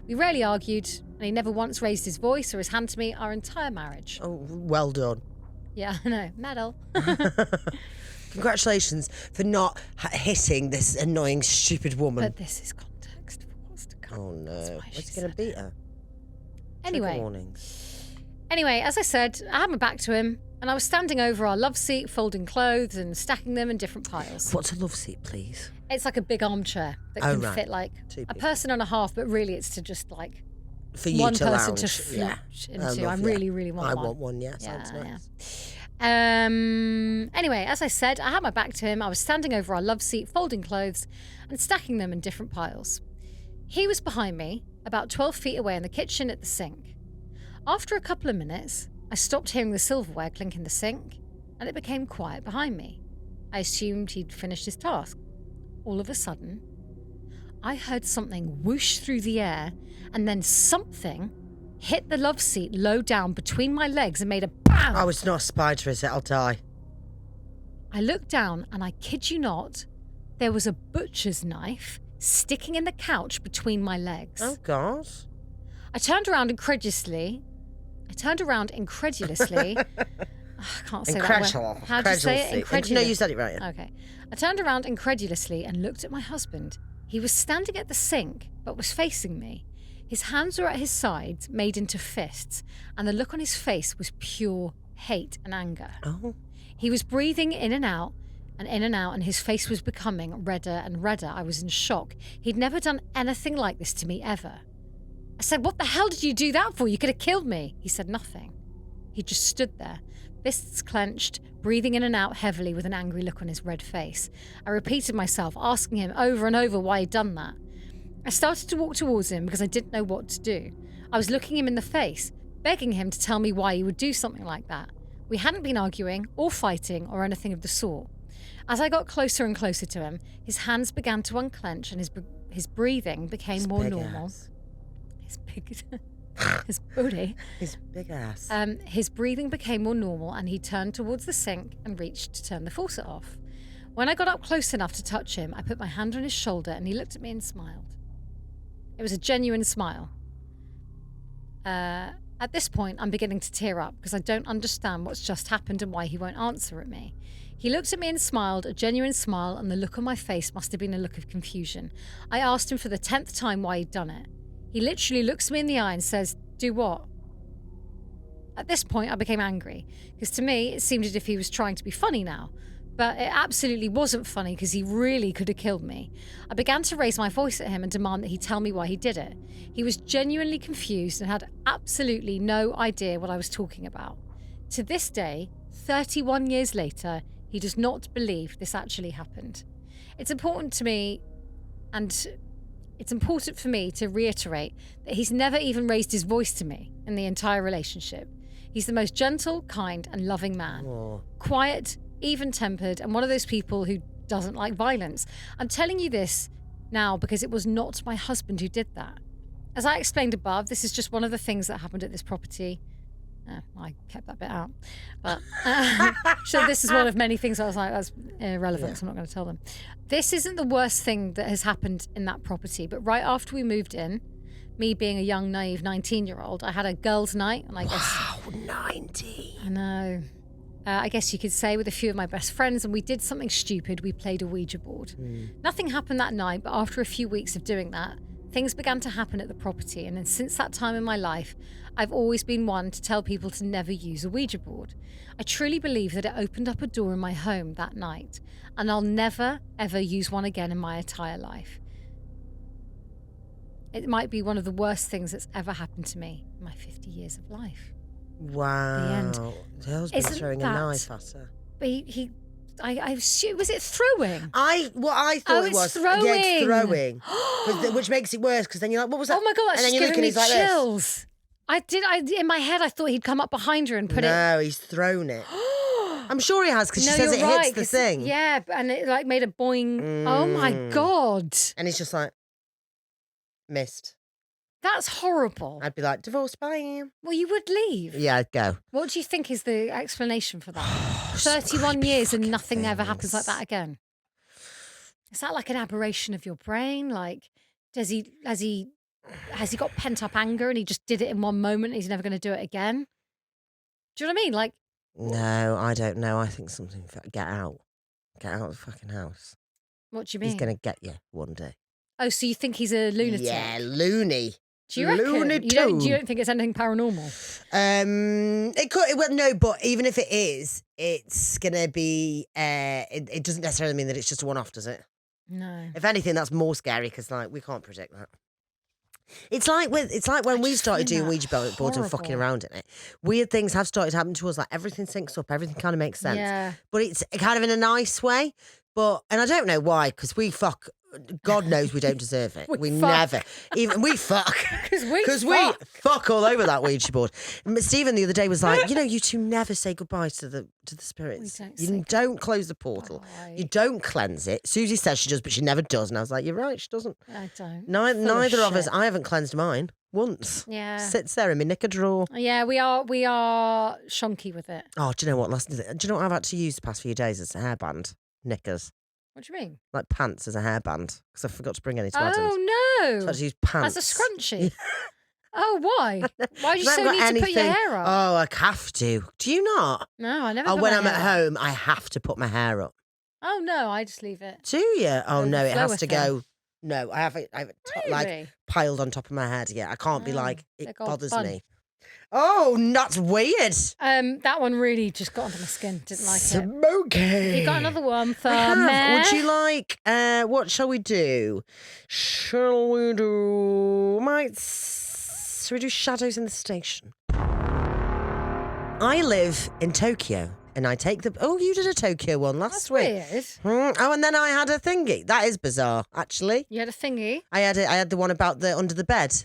We rarely argued, and he never once raised his voice or his hand to me our entire marriage. Oh, well done. Yeah, I know. Medal. Congratulations for not hitting this annoying, stupid woman. But this is context for what's to come. Oh no. Why What's she going to said beat her? Anyway. Trigger warnings. Anyway, as I said, I had my back to him and I was standing over our love seat, folding clothes and stacking them in different piles. What's a love seat, please? It's like a big armchair that can fit like a person and a half, but really it's to just like for you one to person lounge. to flooch into. I really want one. I want one, yeah. Sounds nice. Anyway, as I said, I had my back to him. I was standing over our love seat, folding clothes and stacking them in different piles. He was behind me, about 12 feet away in the kitchen at the sink. After a couple of minutes, I stopped hearing the silverware clink in the sink, and it became quiet behind me. I assumed he'd finished his task. All of a sudden, I heard something whoosh through the air, and then something hit the love seat low down between my legs and made a bang. Oh, it's not a spider, is it? I'll die. I looked down, and I kid you not, there was a butcher's knife sticking in the couch between my legs. Oh, God. I turned around incredulously. I can't say that word. How do you say it? Incredulous. No, you said it right. Yeah. Okay. I turned around incredulously and looked at my husband. He was standing at the sink, but was facing me. His hands were at his sides, made into fists, and the look on his face was pure hate and anger. Oh. He was breathing in and out, and his face was becoming redder and redder. I was in shock. He'd never done anything like this to me ever. I said, "What the hell did you do that for? You could have killed me." He said nothing. He just stood there, fists clenched, breathing in and out heavily with an angry look on his red face. I repeated myself, asking him over and over why he'd done that. I started to walk towards him because I didn't know what to do. I was looking him in the face, begging him to tell me why he would do something like that. We hadn't been arguing or fighting or anything of the sort. As I got closer and closer to him, his hands began to unclench and his breathing became more normal. Ass. His booty. His big ass. His breathing became more normal and he turned towards the sink and reached to turn the faucet off. When I got up close enough to touch him, I put my hand on his shoulder and he looked at me and smiled. It was a genuine smile. At this point, I'm beginning to tear up because I don't understand what's just happened and why he won't answer at me. He looked at me and smiled, a genuine smile, and the look on my face must have been a look of confusion. I asked him for the 10th time why he'd done it. He literally looks me in the eye and says, "Do what?" At this point, I became angry, because to me, it seemed as if he was trying to be funny now. But it absolutely wasn't funny, because he really could have killed me. I began to raise my voice at him and demand that he tell me why he did it. He was genuinely confused and had absolutely no idea what I was talking about. To this day, 31 years later, he does not believe this actually happened. It's important to me, and it's important for me to reiterate that he's never even raised his voice to me in the entire relationship. He's the most gentle, kind, and loving man. Oh. Quiet, even-tempered, and one of those people who doesn't like violence. I'm telling you this now because it was not my husband who did that. As I explained above, this is just one of the things that happened at this property. I kept that bit out. But so this is one of many things I was like, that's irrelevant, so I'm not going to tell them. This isn't the worst thing that has happened in that property, but right after we moved in, me being a young, naive 19-year-old, I had a girls' night. And I guess, wow, 19. I know. I guess you could say with a few of my best friends, and we did something stupid. We played a Ouija board. Nothing happened that night, but after a few weeks of doing that, things began to happen at the property. And then since that time in my life, I've always been one to tell people to never use a Ouija board. I truly believe that it opened up a door in my home that night, and I'll never, ever use one again in my entire life. It might be one of the worst things that's ever happened to me in my 50 years of life. Wow. The end. The husband's throwing a knife at her. But I assume, was it throwing? I thought it was throwing. Yeah, it's throwing, which makes it worse because then you're like, what was that? Oh my god, that's and then just you look giving and me he's like chills. In my head, I thought he'd come up behind her and put it. No, he's thrown it. I'm sure he has because she says it hits the thing. Yeah, and it like made a boing. Oh my god. And he's just like, missed. That's horrible. I'd be like, divorce, bye. Well, you would leave. Yeah, I'd go. What do you think is the explanation for that? 31 years and nothing ever happens like that again. Is that like an aberration of your brain? Like, has he got pent up anger and he just did it in one moment and he's never going to do it again? Do you know what I mean? Like, no, I don't know. I think something. Get out. Get out of the fucking house. What do you mean? He's going to get you one day. Oh, so you think he's a lunatic? Yeah, loony. Do you reckon? Looney You don't think it's anything paranormal? It could. Well, no, but even if it is, it's gonna be. It doesn't necessarily mean that it's just a one-off, does it? No. If anything, that's more scary because like we can't predict that. It's like when we started doing Ouija boards and fucking around in it. Weird things have started happening to us. Like everything syncs up, everything kind of makes sense. Yeah. But it's kind of in a nice way. And I don't know why, because we fuck. God knows we don't deserve it. we never even we fuck because we fuck all over that Ouija board. Stephen the other day was like, you two never say goodbye to the spirits. You don't close the portal. You don't cleanse it. Susie says she does, but she never does. And I was like, you're right, she doesn't. I don't. Neither of us. I haven't cleansed mine once. Yeah, sits there in my knicker drawer. Yeah, we are shonky with it. Oh, do you know what? Do you know what I've had to use the past few days as a hairband? Knickers. What do you mean? Like pants as a hairband, because I forgot to bring any to Adam's. Oh, no. So I had to use pants. As a scrunchie? Oh, why? Why do you so need to put your hair up? Oh, I have to. Do you not? No, I never put when my I'm hair at home, I have to put my hair up. Oh, no, I just leave it. Do you? Oh, no, it has to thing. go. No, I have it Really? piled on top of my head. Yeah, I can't be like, it bothers fun. me. Oh, that's weird. That one really just got under my skin. Didn't like it. Smoky. You got another one for me? Would you like? What shall we do? Shall we do? Shall we do shadows in the station? I live in Tokyo, and I take the. Oh, you did a Tokyo one last week. That's weird. Oh, and then I had a thingy. That is bizarre, actually. You had a thingy. I had the one about the under the bed.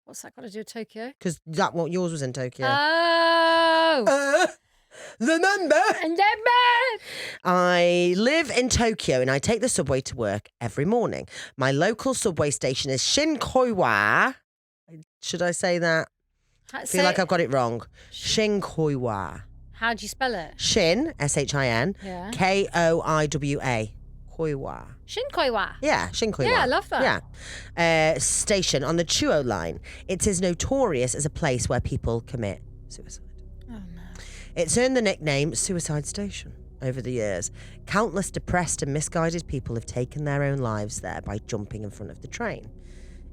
What's that got to do with Tokyo? Because yours was in Tokyo. Oh! Remember? I live in Tokyo and I take the subway to work every morning. My local subway station is Shinkoiwa. Should I say that? I feel like I've got it wrong. Shinkoiwa. How do you spell it? Shin, S-H-I-N, Koiwa. Koiwa. Shinkoiwa. Yeah, Shinkoiwa. Yeah, I love that. Yeah. Station on the Chuo line. It is notorious as a place where people commit suicide. Oh, no. It's earned the nickname Suicide Station over the years. Countless depressed and misguided people have taken their own lives there by jumping in front of the train.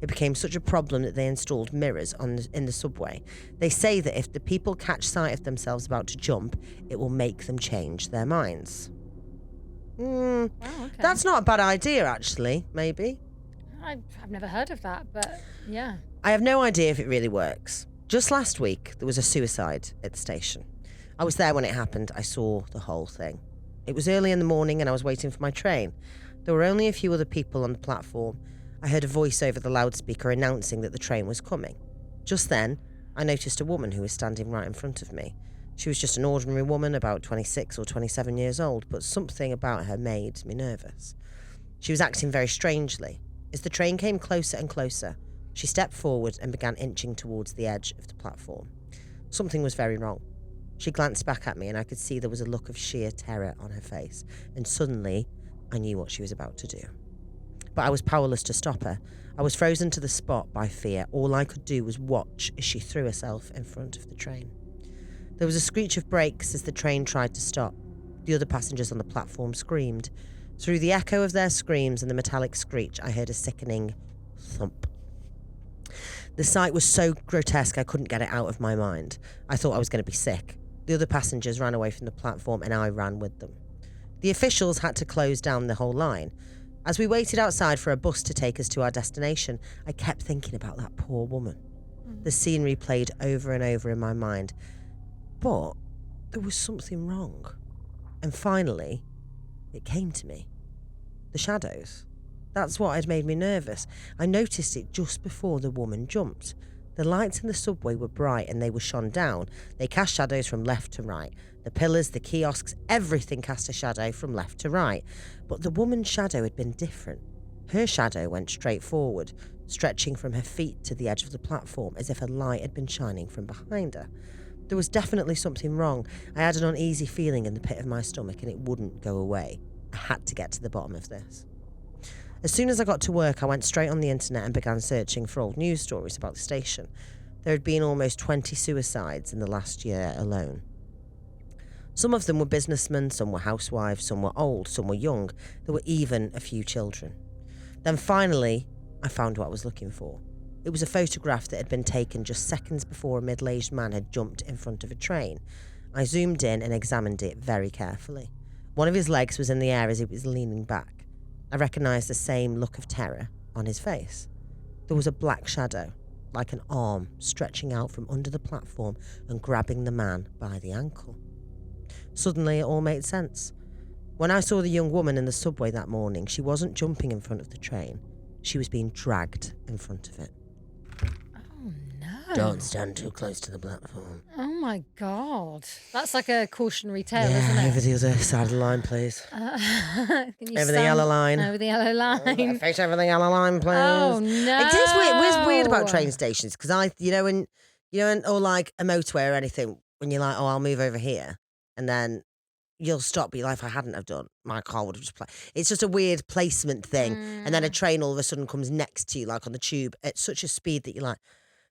It became such a problem that they installed mirrors in the subway. They say that if the people catch sight of themselves about to jump, it will make them change their minds. Wow, okay. That's not a bad idea, actually, maybe. I've never heard of that, but yeah. I have no idea if it really works. Just last week, there was a suicide at the station. I was there when it happened. I saw the whole thing. It was early in the morning and I was waiting for my train. There were only a few other people on the platform. I heard a voice over the loudspeaker announcing that the train was coming. Just then, I noticed a woman who was standing right in front of me. She was just an ordinary woman, about 26 or 27 years old, but something about her made me nervous. She was acting very strangely. As the train came closer and closer, she stepped forward and began inching towards the edge of the platform. Something was very wrong. She glanced back at me and I could see there was a look of sheer terror on her face, and suddenly I knew what she was about to do. But I was powerless to stop her. I was frozen to the spot by fear. All I could do was watch as she threw herself in front of the train. There was a screech of brakes as the train tried to stop. The other passengers on the platform screamed. Through the echo of their screams and the metallic screech, I heard a sickening thump. The sight was so grotesque I couldn't get it out of my mind. I thought I was going to be sick. The other passengers ran away from the platform and I ran with them. The officials had to close down the whole line. As we waited outside for a bus to take us to our destination, I kept thinking about that poor woman. The scenery played over and over in my mind. But there was something wrong. And finally, it came to me. The shadows. That's what had made me nervous. I noticed it just before the woman jumped. The lights in the subway were bright and they were shone down. They cast shadows from left to right. The pillars, the kiosks, everything cast a shadow from left to right. But the woman's shadow had been different. Her shadow went straight forward, stretching from her feet to the edge of the platform as if a light had been shining from behind her. There was definitely something wrong. I had an uneasy feeling in the pit of my stomach and it wouldn't go away. I had to get to the bottom of this. As soon as I got to work, I went straight on the internet and began searching for old news stories about the station. There had been almost 20 suicides in the last year alone. Some of them were businessmen, some were housewives, some were old, some were young. There were even a few children. Then finally, I found what I was looking for. It was a photograph that had been taken just seconds before a middle-aged man had jumped in front of a train. I zoomed in and examined it very carefully. One of his legs was in the air as he was leaning back. I recognised the same look of terror on his face. There was a black shadow, like an arm, stretching out from under the platform and grabbing the man by the ankle. Suddenly, it all made sense. When I saw the young woman in the subway that morning, she wasn't jumping in front of the train. She was being dragged in front of it. Oh, no. Don't stand too close to the platform. Oh, my God. That's like a cautionary tale, Yeah, isn't it? over the other side of the line, please. Can you Over the stand yellow line. Over the yellow line. Face over the yellow line, please. Oh, no. It is weird. It's weird about train stations because or like a motorway or anything, when you're like, oh, I'll move over here, and then you'll stop. Be like, if I hadn't have done, my car would have just played. It's just a weird placement thing, and then a train all of a sudden comes next to you, like on the tube, at such a speed that you're like,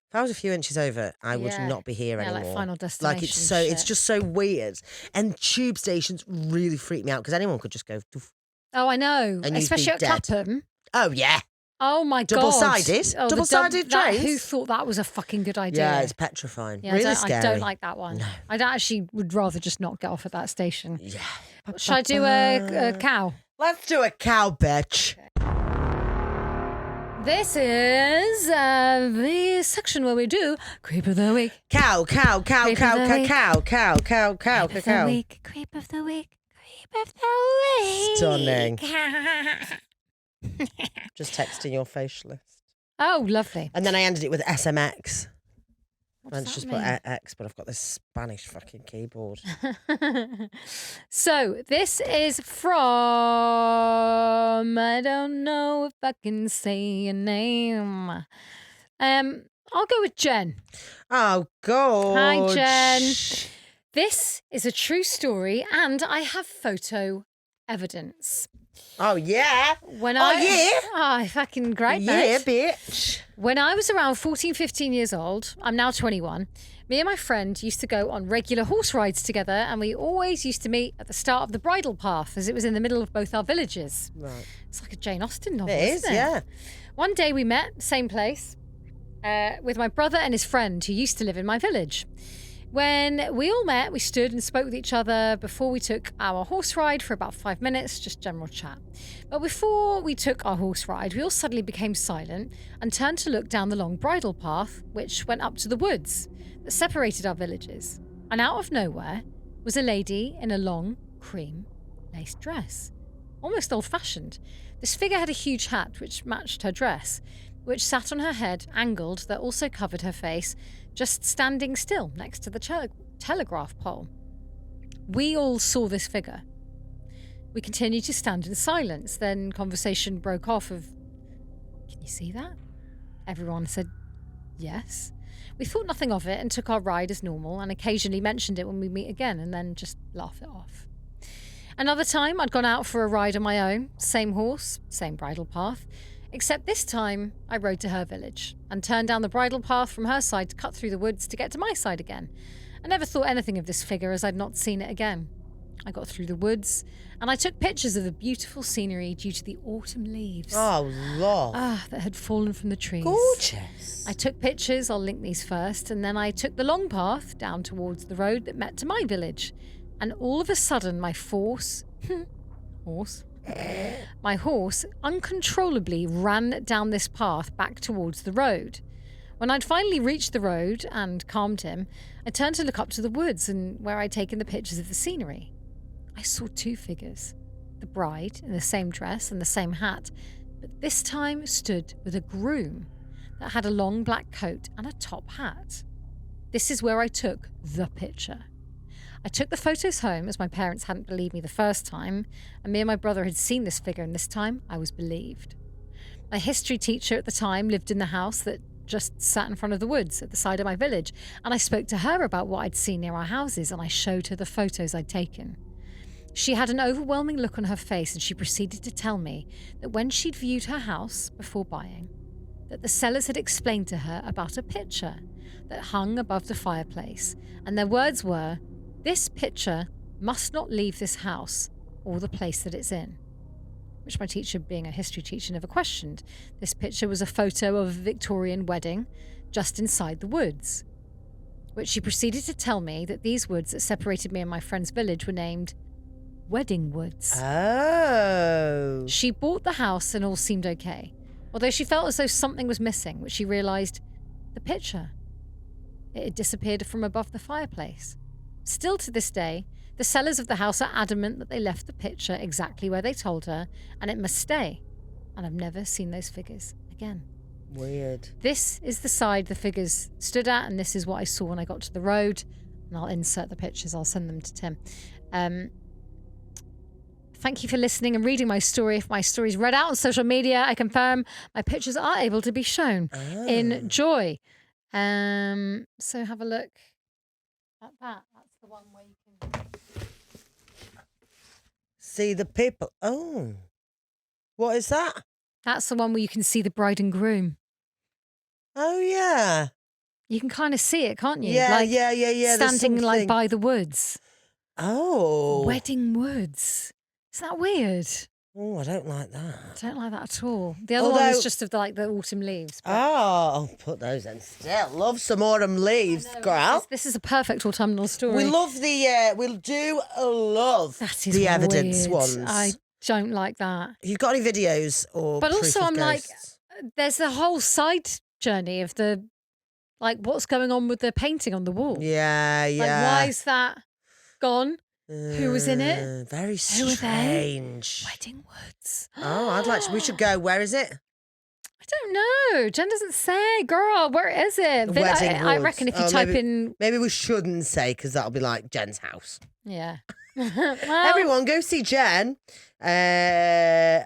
if I was a few inches over, I would not be here anymore. Like Final Destination. Like it's just so weird. And tube stations really freak me out because anyone could just go. Doof, Oh, I know. and you'd Especially be at dead. Clapham. Oh yeah, Oh, my God. Double-sided? Oh, Double-sided trains? Who thought that was a fucking good idea? yeah, it's petrifying. Yeah, really I scary. don't like that one. No. I actually would rather just not get off at that station. Yeah. Shall I do a cow? Let's do a cow, bitch. This is the section where we do Creep of the Week. Cow, cow, cow, Creep of cow, the cow, week. cow, cow, cow, cow, Creep of cow. the Week. Creep of the Week. Creep of the Week. Stunning. Just texting your facialist. Oh, lovely. And then I ended it with SMX. What I does just that put mean? X, but I've got this Spanish fucking keyboard. So this is from, I don't know if I can say your name. I'll go with Jen. Oh, God. Hi, Jen. This is a true story and I have photo evidence. Oh, yeah. Oh, fucking great, Yeah, mate. bitch. When I was around 14, 15 years old, I'm now 21, me and my friend used to go on regular horse rides together and we always used to meet at the start of the bridle path as it was in the middle of both our villages. Right. It's like a Jane Austen novel, It is, isn't it? yeah. One day we met, same place, with my brother and his friend who used to live in my village. When we all met, we stood and spoke with each other before we took our horse ride for about 5 minutes, just general chat. But before we took our horse ride, we all suddenly became silent and turned to look down the long bridle path, which went up to the woods that separated our villages. And out of nowhere was a lady in a long, cream, lace dress, almost old-fashioned. This figure had a huge hat which matched her dress, which sat on her head, angled, that also covered her face, just standing still next to the telegraph pole. We all saw this figure. We continued to stand in silence. Then conversation broke off of, "Can you see that?" Everyone said yes. We thought nothing of it and took our ride as normal and occasionally mentioned it when we meet again and then just laugh it off. Another time I'd gone out for a ride on my own, same horse, same bridle path, except this time I rode to her village and turned down the bridle path from her side to cut through the woods to get to my side again. I never thought anything of this figure as I'd not seen it again. I got through the woods and I took pictures of the beautiful scenery due to the autumn leaves. Oh, love. That had fallen from the trees. Gorgeous. I took pictures, I'll link these first, and then I took the long path down towards the road that met to my village. And all of a sudden my my horse uncontrollably ran down this path back towards the road. When I'd finally reached the road and calmed him, I turned to look up to the woods and where I'd taken the pictures of the scenery. I saw two figures, the bride in the same dress and the same hat, but this time stood with a groom that had a long black coat and a top hat. This is where I took the picture. I took the photos home as my parents hadn't believed me the first time, and me and my brother had seen this figure, and this time I was believed. My history teacher at the time lived in the house that just sat in front of the woods at the side of my village, and I spoke to her about what I'd seen near our houses, and I showed her the photos I'd taken. She had an overwhelming look on her face, and she proceeded to tell me that when she'd viewed her house before buying, that the sellers had explained to her about a picture that hung above the fireplace, and their words were, "This picture must not leave this house or the place that it's in, which my teacher, being a history teacher, never questioned. This picture was a photo of a Victorian wedding just inside the woods, which she proceeded to tell me that these woods that separated me and my friend's village were named Wedding Woods. Oh. She bought the house and all seemed okay, although she felt as though something was missing, which she realised the picture. It had disappeared from above the fireplace. Still to this day, the sellers of the house are adamant that they left the picture exactly where they told her, and it must stay. And I've never seen those figures again. Weird. This is the side the figures stood at, and this is what I saw when I got to the road. And I'll insert the pictures. I'll send them to Tim. Thank you for listening and reading my story. If my story is read out on social media, I confirm my pictures are able to be shown. Enjoy. So have a look at that. That's the one where you can see the people. Oh, what is that? That's the one where you can see the bride and groom. Oh yeah, you can kind of see it, can't you? Yeah, like, yeah. Standing like by the woods. Oh, Wedding Woods. Isn't that weird? Oh, I don't like that. I don't like that at all. The other one was just of the autumn leaves. But... Oh, I'll put those in still. Love some autumn leaves, girl. This is a perfect autumnal story. We love we'll do love the evidence ones. I don't like that. You've got any videos or But proof also of I'm ghosts? like, there's a whole side journey of what's going on with the painting on the wall. Yeah. Like, why is that gone? Who was in it? Very Who were they? strange. Wedding Woods. Oh, I'd like to. We should go. Where is it? I don't know. Jen doesn't say. Girl, where is it? Wedding I reckon if you type in... Maybe we shouldn't say, because that'll be like Jen's house. Yeah. Well, everyone, go see Jen. We'll leave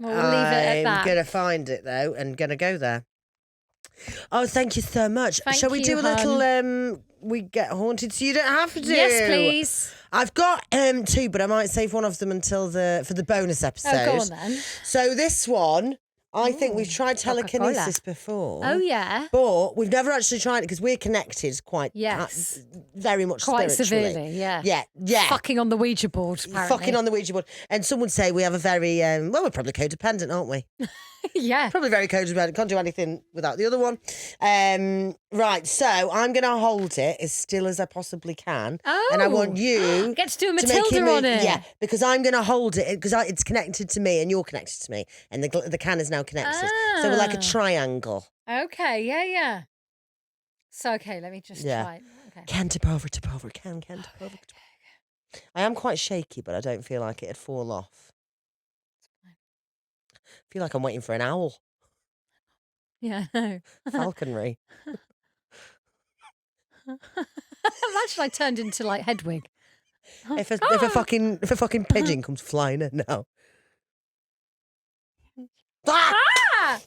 it at that. I'm going to find it, though, and going to go there. Oh, thank you so much. Shall we do a little... we get haunted, so you don't have to. Yes, please. I've got two, but I might save one of them until for the bonus episode. Oh, go on then. So this one, I think we've tried telekinesis before. Oh yeah, but we've never actually tried it because we're connected quite, very much quite spiritually. Severely. Yeah, yeah. Fucking on the Ouija board. Apparently. Fucking on the Ouija board, and some would say we have a very we're probably codependent, aren't we? Yeah, probably very codependent. Can't do anything without the other one. Right, so I'm going to hold it as still as I possibly can, and I want you get to do a Matilda on it. Yeah, because I'm going to hold it because it's connected to me and you're connected to me, and the can is now connected. So we're like a triangle. Okay, yeah. So okay, let me just try. Okay. Can tip over, can tip over. I am quite shaky, but I don't feel like it'd fall off. I feel like I'm waiting for an owl. Yeah, no. Falconry. Imagine I turned into like Hedwig. If a fucking pigeon comes flying in now. Ah!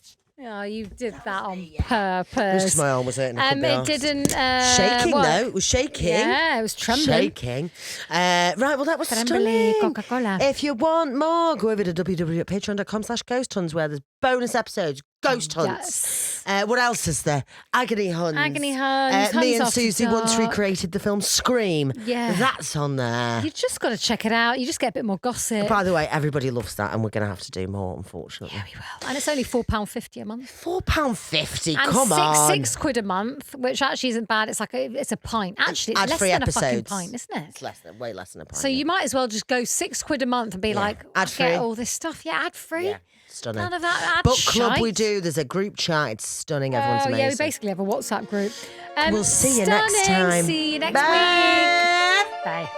Oh, you did that on purpose. It was 'cause my arm was hurting. It didn't. Shaking though. It was shaking. Yeah, it was trembling. Shaking. Right, well that was stunning. Coca-Cola. If you want more, go over to www.patreon.com/ghost hunts where there's bonus episodes, ghost hunts. Yes. What else is there? Agony hunts. Agony hunts. Me Hunts and After Susie once Dark. recreated the film Scream. Yeah. That's on there. You just got to check it out. You just get a bit more gossip. By the way, everybody loves that, and we're going to have to do more, unfortunately. Yeah, we will. And it's only £4.50 a month. £4.50. And Come on. £6 a month, which actually isn't bad. It's like it's a pint. Actually, it's less ad-free than episodes. a fucking pint, isn't it? It's way less than a pint. So you might as well just go £6 a month and be like, ad-free. get all this stuff. Yeah, ad-free. Yeah, stunning. None of that ad Book club shite. we do. There's a group chat. It's stunning. Everyone's amazing. Yeah, we basically have a WhatsApp group. We'll see you next time. See you next Bye. week. Bye.